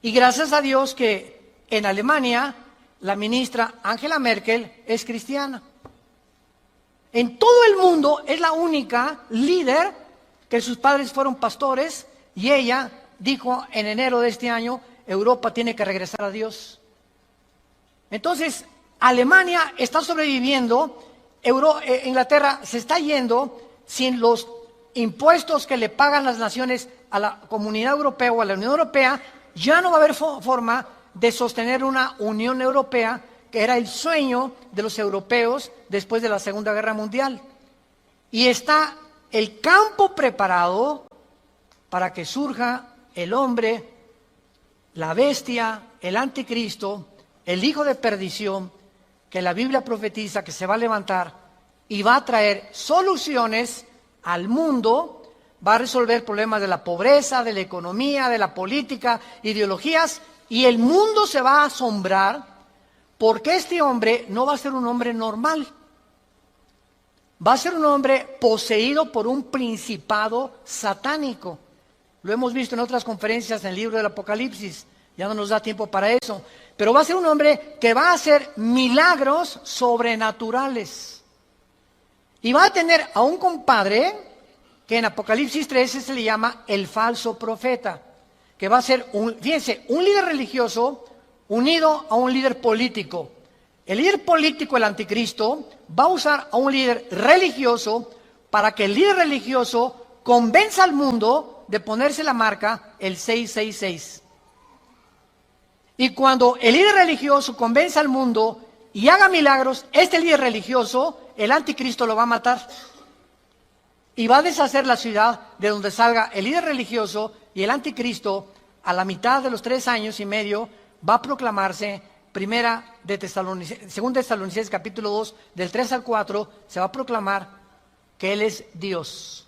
Speaker 1: Y gracias a Dios que en Alemania la ministra Angela Merkel es cristiana. En todo el mundo es la única líder que sus padres fueron pastores y ella dijo en enero de este año, Europa tiene que regresar a Dios. Entonces, Alemania está sobreviviendo, Inglaterra se está yendo sin los impuestos que le pagan las naciones a la Comunidad Europea o a la Unión Europea, ya no va a haber forma de sostener una Unión Europea, que era el sueño de los europeos después de la Segunda Guerra Mundial. Y está el campo preparado para que surja el hombre, la bestia, el anticristo, el hijo de perdición, que la Biblia profetiza que se va a levantar y va a traer soluciones al mundo, va a resolver problemas de la pobreza, de la economía, de la política, ideologías, y el mundo se va a asombrar porque este hombre no va a ser un hombre normal. Va a ser un hombre poseído por un principado satánico. Lo hemos visto en otras conferencias en el libro del Apocalipsis. Ya no nos da tiempo para eso. Pero va a ser un hombre que va a hacer milagros sobrenaturales. Y va a tener a un compadre que en Apocalipsis 13 se le llama el falso profeta. Que va a ser, fíjense, un líder religioso unido a un líder político. El líder político, el anticristo, va a usar a un líder religioso para que el líder religioso convenza al mundo de ponerse la marca el 666. Y cuando el líder religioso convenza al mundo y haga milagros, este líder religioso, el anticristo lo va a matar. Y va a deshacer la ciudad de donde salga el líder religioso, y el anticristo, a la mitad de los 3 años y medio, va a proclamarse. Según Tesalonicenses capítulo 2, del 3 al 4, se va a proclamar que Él es Dios.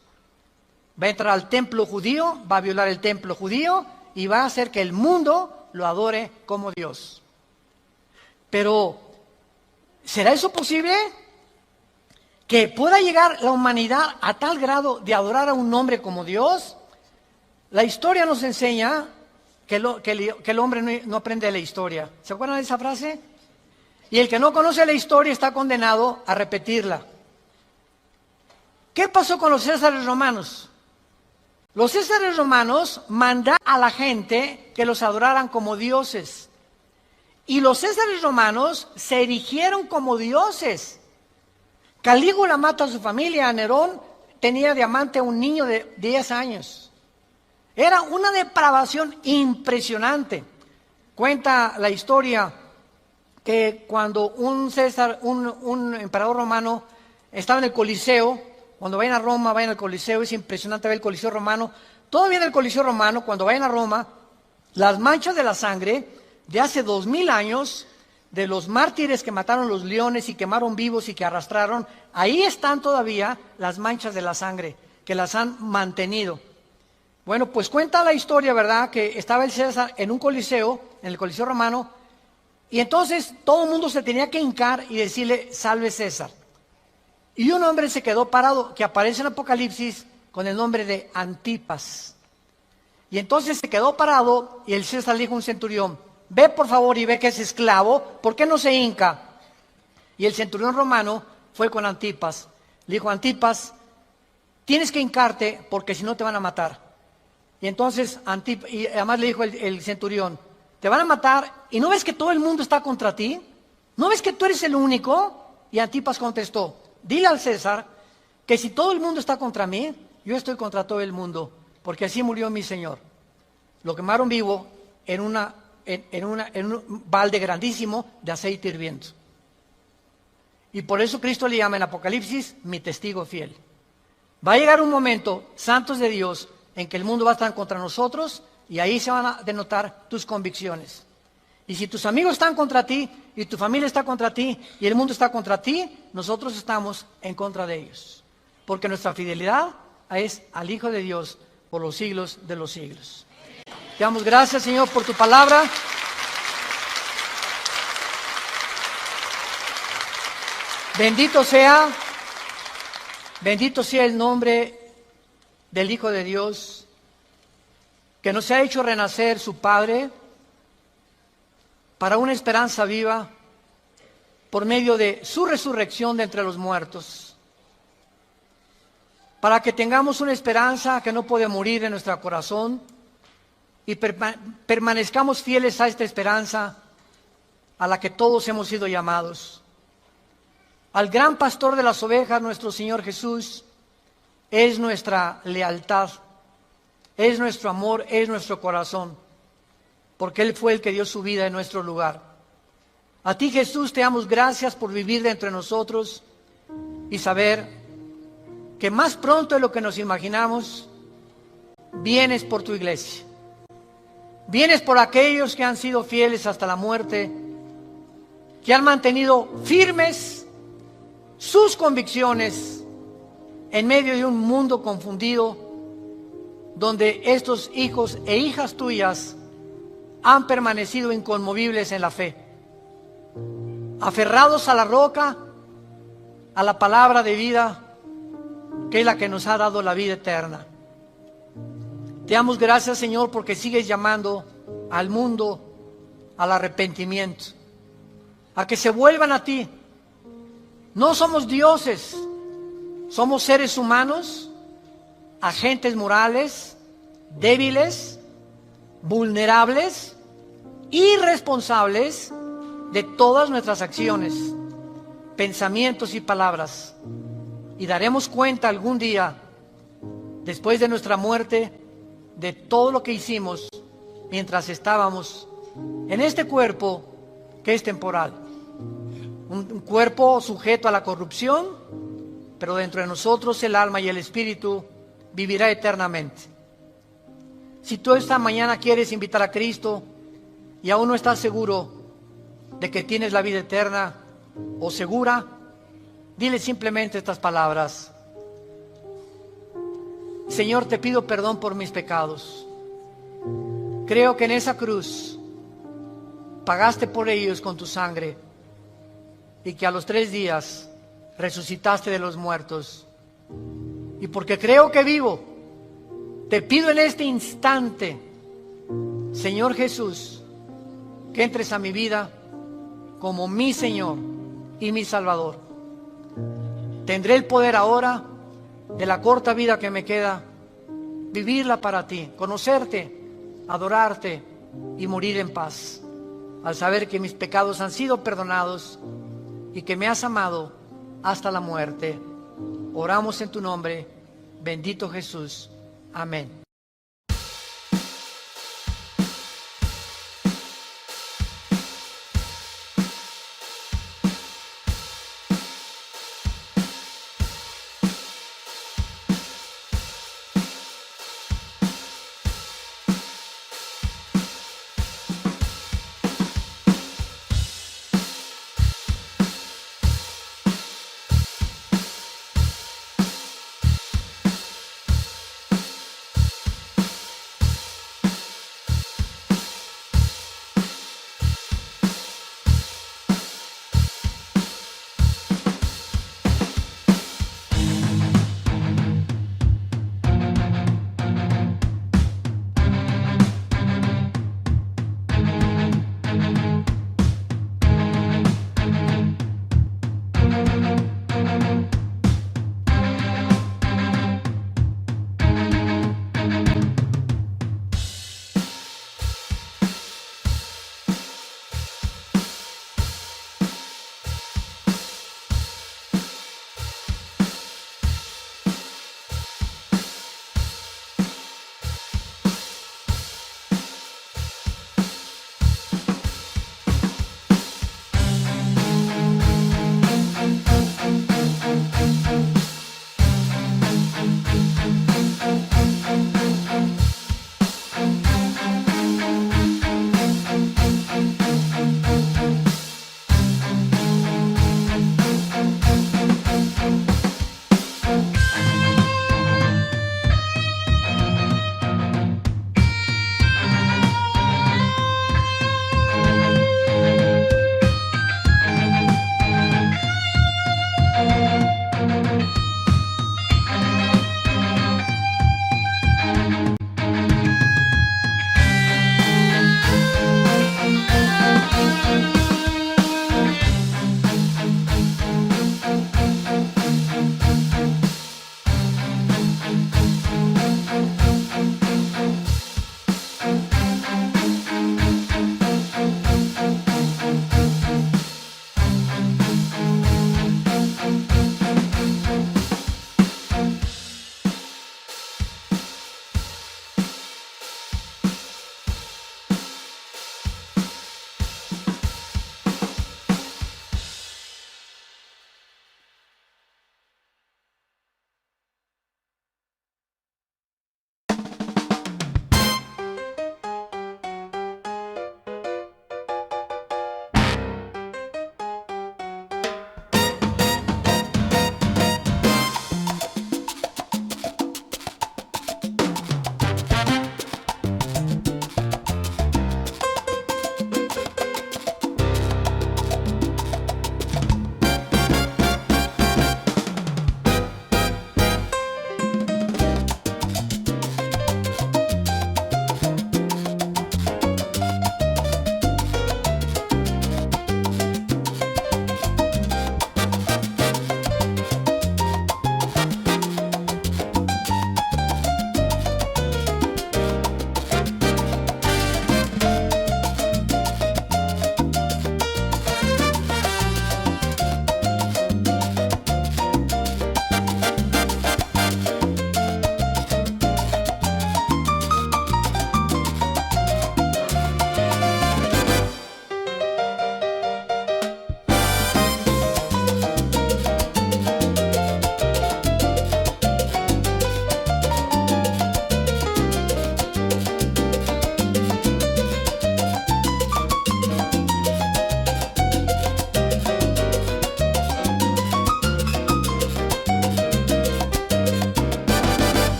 Speaker 1: Va a entrar al templo judío, va a violar el templo judío y va a hacer que el mundo lo adore como Dios. Pero, ¿será eso posible? ¿Que pueda llegar la humanidad a tal grado de adorar a un hombre como Dios? La historia nos enseña que el hombre no aprende la historia. ¿Se acuerdan de esa frase? Y el que no conoce la historia está condenado a repetirla. ¿Qué pasó con los césares romanos? Los césares romanos mandaron a la gente que los adoraran como dioses. Y los césares romanos se erigieron como dioses. Calígula mata a su familia. Nerón tenía de amante a un niño de 10 años. Era una depravación impresionante. Cuenta la historia que cuando un emperador romano estaba en el Coliseo, cuando vayan a Roma, vayan al Coliseo, es impresionante ver el Coliseo romano. Todavía en el Coliseo romano, cuando vayan a Roma, las manchas de la sangre de hace 2000 años, de los mártires que mataron los leones y quemaron vivos y que arrastraron, ahí están todavía las manchas de la sangre, que las han mantenido. Bueno, pues cuenta la historia, ¿verdad?, que estaba el César en un coliseo, en el Coliseo romano, y entonces todo el mundo se tenía que hincar y decirle, salve César. Y un hombre se quedó parado, que aparece en Apocalipsis con el nombre de Antipas. Y entonces se quedó parado y el César le dijo a un centurión, ve por favor y ve que es esclavo, ¿por qué no se hinca? Y el centurión romano fue con Antipas. Le dijo, Antipas, tienes que hincarte porque si no te van a matar. Y entonces, y además le dijo el centurión, te van a matar y ¿no ves que todo el mundo está contra ti? ¿No ves que tú eres el único? Y Antipas contestó, dile al César que si todo el mundo está contra mí, yo estoy contra todo el mundo, porque así murió mi Señor. Lo quemaron vivo en un balde grandísimo de aceite hirviendo. Y por eso Cristo le llama en Apocalipsis mi testigo fiel. Va a llegar un momento, santos de Dios, en que el mundo va a estar contra nosotros y ahí se van a denotar tus convicciones. Y si tus amigos están contra ti y tu familia está contra ti y el mundo está contra ti, nosotros estamos en contra de ellos. Porque nuestra fidelidad es al Hijo de Dios por los siglos de los siglos. Te damos gracias, Señor, por tu palabra. Bendito sea el nombre del Hijo de Dios, que nos ha hecho renacer su Padre para una esperanza viva por medio de su resurrección de entre los muertos, para que tengamos una esperanza que no puede morir en nuestro corazón y permanezcamos fieles a esta esperanza a la que todos hemos sido llamados. Al gran pastor de las ovejas, nuestro Señor Jesús, es nuestra lealtad, es nuestro amor, es nuestro corazón, porque Él fue el que dio su vida en nuestro lugar. A ti, Jesús, te damos gracias por vivir dentro de nosotros y saber que más pronto de lo que nos imaginamos, vienes por tu iglesia. Vienes por aquellos que han sido fieles hasta la muerte, que han mantenido firmes sus convicciones en medio de un mundo confundido, donde estos hijos e hijas tuyas han permanecido inconmovibles en la fe, aferrados a la roca, a la palabra de vida, que es la que nos ha dado la vida eterna. Te damos gracias, Señor, porque sigues llamando al mundo al arrepentimiento, a que se vuelvan a ti. No somos dioses, somos seres humanos, agentes morales, débiles, vulnerables, irresponsables de todas nuestras acciones, pensamientos y palabras. Y daremos cuenta algún día, después de nuestra muerte, de todo lo que hicimos mientras estábamos en este cuerpo que es temporal. Un cuerpo sujeto a la corrupción, pero dentro de nosotros el alma y el espíritu vivirá eternamente. Si tú esta mañana quieres invitar a Cristo y aún no estás seguro de que tienes la vida eterna o segura, dile simplemente estas palabras: Señor, te pido perdón por mis pecados. Creo que en esa cruz pagaste por ellos con tu sangre y que a los 3 días resucitaste de los muertos. Y porque creo que vivo, te pido en este instante, Señor Jesús, que entres a mi vida como mi Señor y mi Salvador. Tendré el poder ahora, de la corta vida que me queda, vivirla para ti, conocerte, adorarte y morir en paz, al saber que mis pecados han sido perdonados y que me has amado hasta la muerte. Oramos en tu nombre, bendito Jesús. Amén.